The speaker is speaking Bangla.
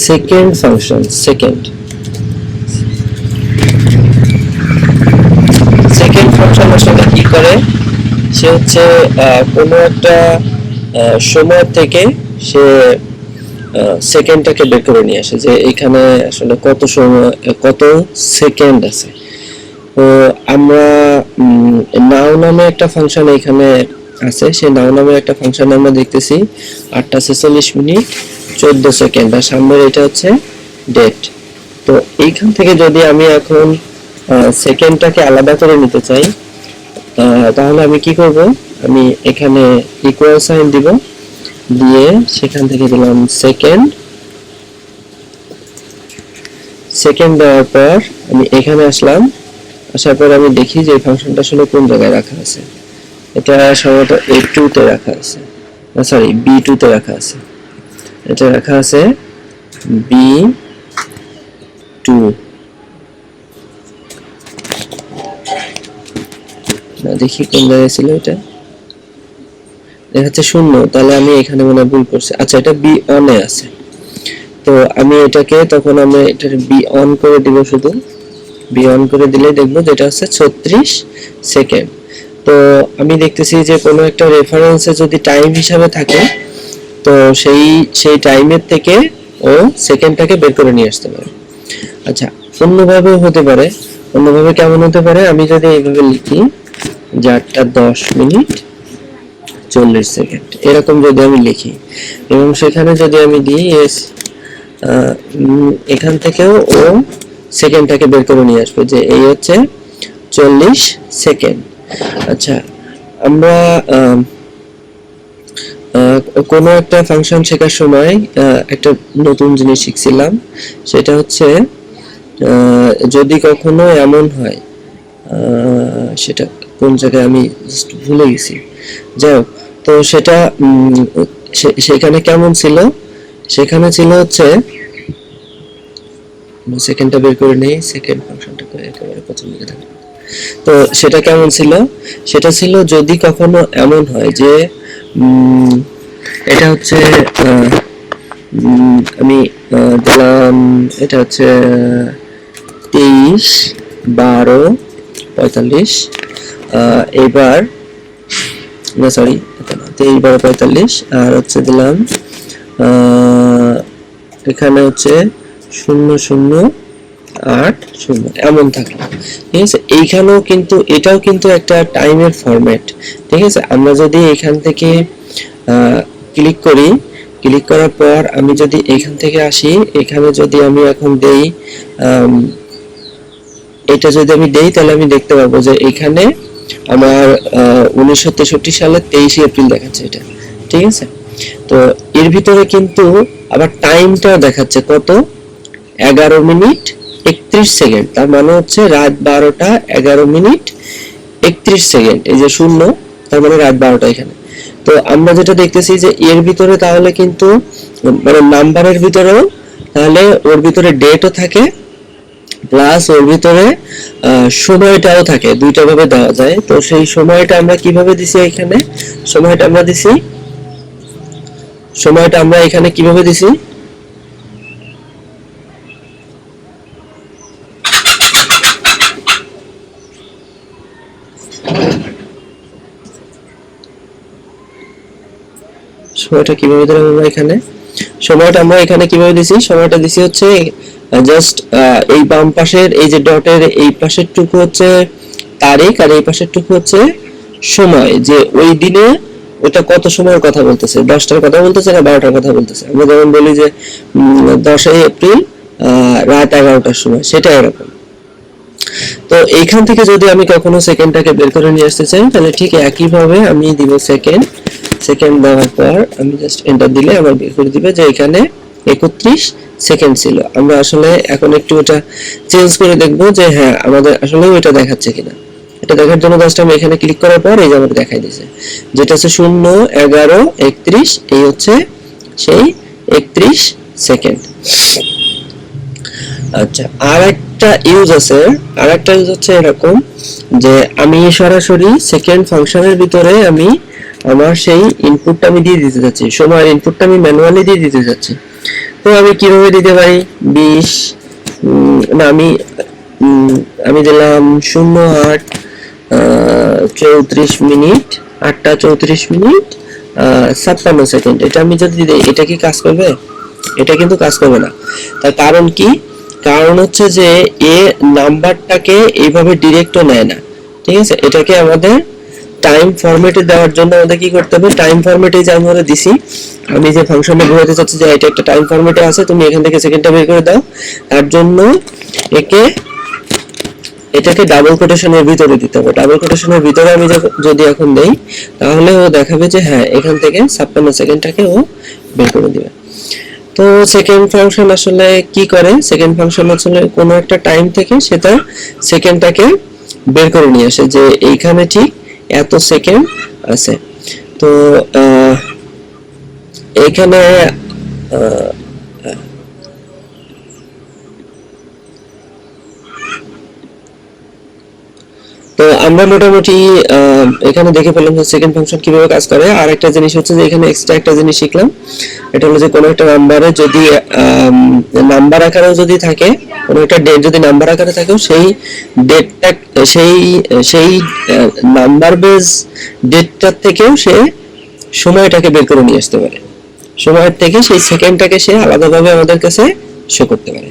Second function. সেকেন্ড ফাংশন আসলে কি করে, সে হচ্ছে কোনো একটা সময় থেকে সে সেকেন্ডটাকে বের করে নিয়ে আসে, যে এখানে আসলে কত সময় কত সেকেন্ড আছে। তো আমরা নাও নামে একটা ফাংশন এখানে আছে, সেই নাও নামে একটা ফাংশন আমরা দেখতেছি 8:46 14 সেকেন্ড, আর সামনের এটা হচ্ছে ডেট। তো এইখান থেকে যদি আমি এখন সেকেন্ডটাকে আলাদা করে নিতে চাই, তাহলে আমি কি করব, আমি এখানে ইকুয়াল সাইন দিব, দিয়ে সেখান থেকে দিলাম সেকেন্ড। সেকেন্ড দেওয়ার পর আমি এখানে আসলাম, আসার পর আমি দেখি যে ফাংশনটা আসলে কোন জায়গায় রাখা আছে। এটা সম্ভবত A2 তে রাখা আছে, সরি B2 তে রাখা আছে। এটা রাখা আছে B2, না দেখি কোন জায়গায় ছিল, এটা দেখাচ্ছে 0, তাহলে আমি এখানে মনে ভুল করছি। আচ্ছা, এটা B1 এ আছে। তো আমি এটাকে তখন আমি এটার B1 করে দিব, শুধু B1 করে দিলে দেখবো যেটা হচ্ছে 36 সেকেন্ড। তো আমি দেখতেছি যে কোনো একটা রেফারেন্সে যদি টাইম হিসাবে থাকে, তো সেই টাইমের থেকে ও সেকেন্ডটাকে বের করে নিয়ে আসতে পারে। আচ্ছা, অন্যভাবে হতে পারে। অন্যভাবে কেমন হতে পারে, আমি যদি এইভাবে লিখি যে 8:10 সেকেন্ড, এরকম যদি আমি লিখি এবং সেখানে যদি আমি দিই এখান থেকেও ও সেকেন্ডটাকে বের করে নিয়ে আসবে, যে এই হচ্ছে 40 সেকেন্ড। আচ্ছা, আমরা কোনো একটা ফাংশন শেখার সময় একটা নতুন জিনিস শিখছিলাম, সেটা হচ্ছে যদি কখনো এমন হয়, সেটা কোন জায়গায় আমি ভুলে গেছি, যাই হোক। তো সেটা সেখানে কেমন ছিল, সেখানে ছিল হচ্ছে, সেকেন্ডটা বের করে নেই, সেকেন্ড ফাংশনটা একেবারে প্রথম দিকে থাকে। তো সেটা কেমন ছিল, সেটা ছিল যদি কখনো এমন হয় যে এটা হচ্ছে আমি দিলাম, এটা হচ্ছে 23:12:45, এবার না সরি 23:12:45, আর হচ্ছে দিলাম এখানে হচ্ছে 00:80 এমন থাকলো, ঠিক আছে। এইখানেও কিন্তু এটাও কিন্তু একটা টাইমের ফরম্যাট, ঠিক আছে। আমরা যদি এখান থেকে ক্লিক করি, ক্লিক করার পর আমি যদি এখান থেকে আসি, এখানে যদি আমি এখন দেই এটা যদি আমি দেই, তাহলে আমি দেখতে পাবো যে এখানে আমার 1963 সালের 23 এপ্রিল দেখাচ্ছে এটা, ঠিক আছে। তো এর ভিতরে কিন্তু আবার টাইমটাও দেখাচ্ছে কত, 11:31 তার মানে হচ্ছে রাত 12:11:31। এই যে 0, তার মানে রাত 12টা এখানে। তো আমরা যেটা দেখতেছি যে এর ভিতরে তাহলে কিন্তু মানে নাম্বারের ভিতরেও তাহলে ওর ভিতরে ডেটও থাকে, প্লাস ওর ভিতরে সময়টাও থাকে, দুইটা ভাবে দেওয়া যায়। তো সেই সময়টা আমরা কিভাবে দিছি, এখানে সময়টা আমরা এখানে কিভাবে দিছি, সময়টা কিভাবে দিলাম আমরা এখানে, সময়টা আমরা এখানে কিভাবে দিছি, সময়টা দিছি হচ্ছে জাস্ট এই বাম পাশের এই যে ডটের এই পাশের টুকু হচ্ছে তারিখ, আর এই পাশের টুকু হচ্ছে সময়, যে ওই দিনে ওটা কত সময়ের কথা বলতেছে, 10টার কথা বলতেছে না 12টার কথা বলতেছে। আমরা যেমন বলি যে 10 এপ্রিল রাত 11টার সময়, সেটা এরকম। তো এইখান থেকে যদি আমি কখনো সেকেন্ডটাকে বের করে নিয়ে আসতে চাই, তাহলে ঠিক একইভাবে আমি দিব সেকেন্ড দেওয়ার পর আমি জাস্ট এন্টার দিলে আমার বের করে দিবে যে এখানে 31 সেকেন্ড ছিল। আমরা আসলে এখন একটু এটা চেঞ্জ করে দেখব যে হ্যাঁ আমাদের আসলে এটা দেখাচ্ছে কিনা। এটা দেখার জন্য জাস্ট আমি এখানে ক্লিক করার পর এই যে আমাকে দেখাই দিয়েছে, যেটা হচ্ছে 0:11:31, এই হচ্ছে সেই 31 সেকেন্ড। আচ্ছা, আরেকটা ইউজ হচ্ছে এরকম যে আমি সরাসরি সেকেন্ড ফাংশনের ভিতরে আমি আমার সেই ইনপুটটা আমি দিয়ে দিতে যাচ্ছি, সময়ের ইনপুটটা আমি ম্যানুয়ালি দিয়ে দিতে যাচ্ছি। তো আমি কিভাবে দিতে পারি 20 না আমি দিলাম 08 34 মিনিট 8টা 34 মিনিট 56 সেকেন্ড। এটা আমি যদি দিই এটা কি কাজ করবে? এটা কিন্তু কাজ করবে না। তার কারণ কি? কারণ হচ্ছে যে এ নাম্বারটাকে এইভাবে ডিরেক্টও নেয় না, ঠিক আছে? এটাকে আমাদের টাইম ফরম্যাটে দেওয়ার জন্য আমাদের কি করতে হবে? টাইম ফরম্যাটে যে আমরা দিছি, আমি যে ফাংশনে বোঝাতে চাচ্ছি যে এটা একটা টাইম ফরম্যাটে আছে, তুমি এখান থেকে সেকেন্ডটা বের করে দাও, তার জন্য এটাকে ডাবল কোটেশনের ভিতরে দিতে হবে। ডাবল কোটেশনের ভিতরে আমি যদি এখন দেই, তাহলে ও দেখাবে যে হ্যাঁ এখান থেকে 56 সেকেন্ডটাকে ও বের করে দিবে। তো সেকেন্ড ফাংশন আসলে কি করে? সেকেন্ড ফাংশন আসলে কোনো একটা টাইম থেকে সেটা সেকেন্ডটাকে বের করে নিয়ে আসে যে এইখানে ঠিক এত সেকেন্ড আছে। তো এইখানে তো আমরা মোটামুটি এখানে দেখে পেলাম যে সেকেন্ড ফাংশন কিভাবে কাজ করে। আর একটা জিনিস হচ্ছে যে এখানে এক্সট্রা একটা জিনিস শিখলাম, এটা হলো যে কোনো একটা নাম্বারে যদি নাম্বার আকারেও যদি থাকে, কোনো একটা ডেট যদি নাম্বার আকারে থাকে, সেই ডেটটা সেই নাম্বার বেস ডেটটার থেকেও সে সময়টাকে বের করে নিয়ে আসতে পারে। সময়ের থেকে সেই সেকেন্ডটাকে সে আলাদাভাবে আমাদের কাছে শো করতে পারে।